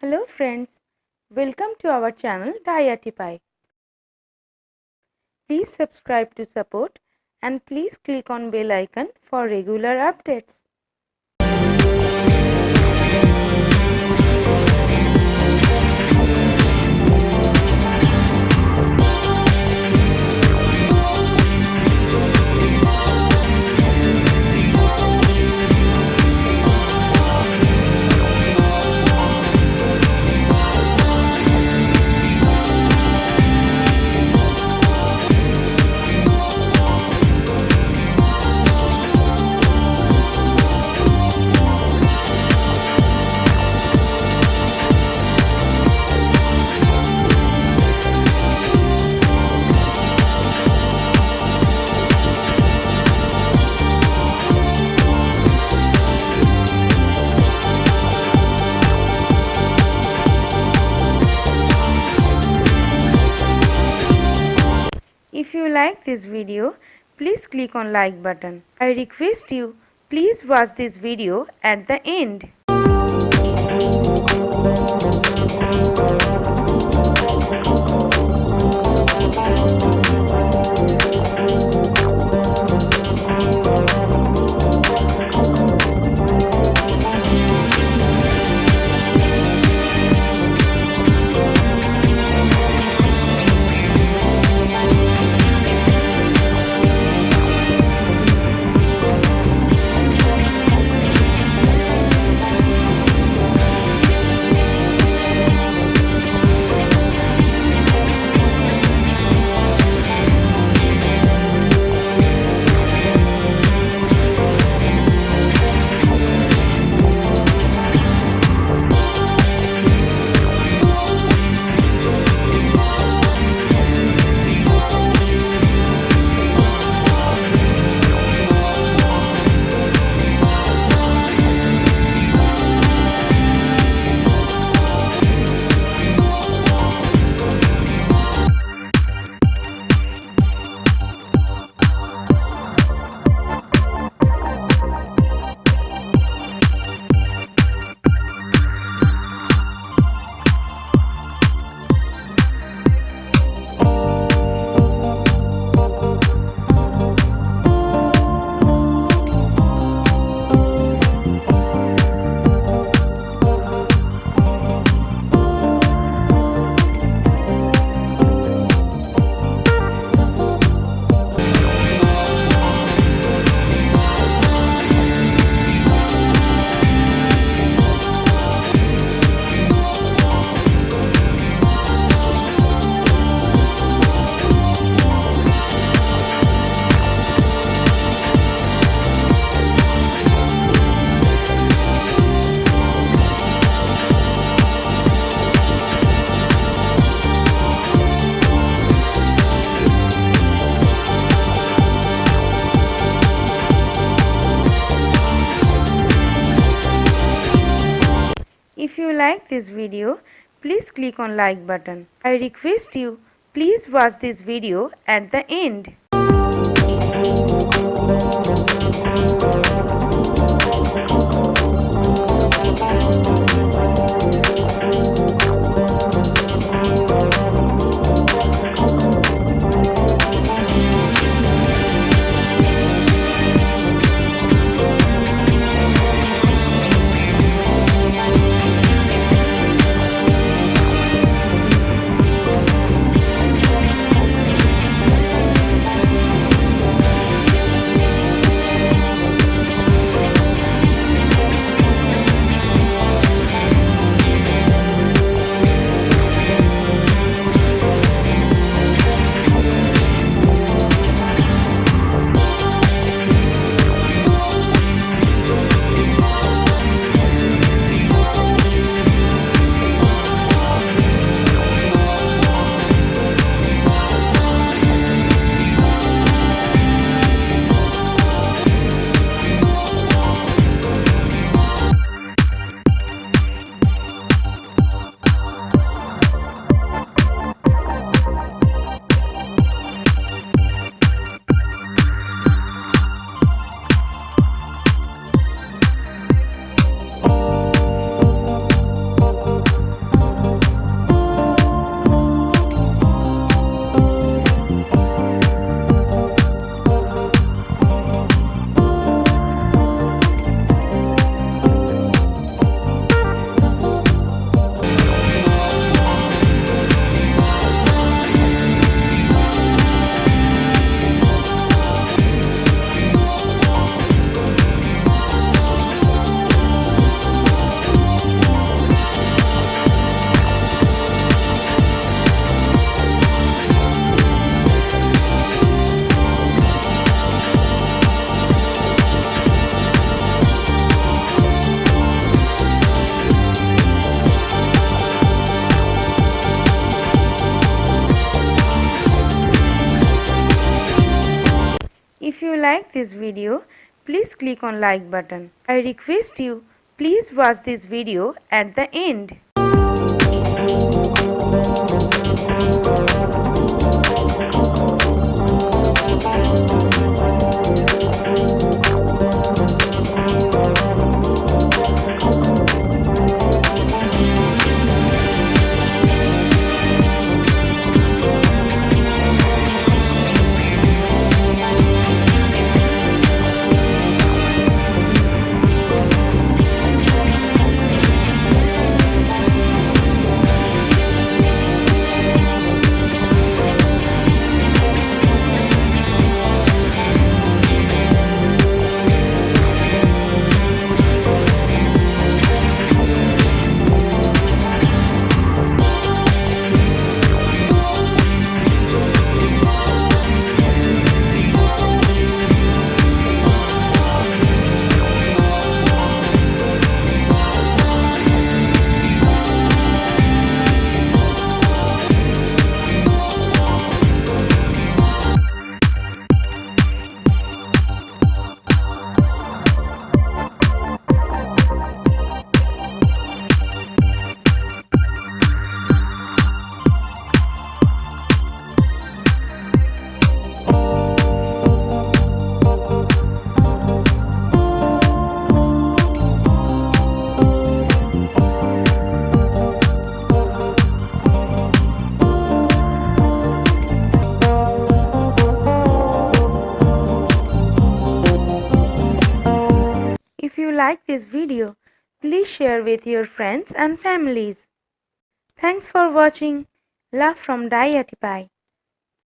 Hello friends, welcome to our channel DiyArtiePie. Please subscribe to support and please click on bell icon for regular updates. If you like this video, please click on like button. I request you, please watch this video at the end. If you like this video, please click on like button. I request you, please watch this video at the end. like this video, please click on like button. I request you, please watch this video at the end. If you like this video, please share with your friends and families. Thanks for watching. Love from DiyArtiePie.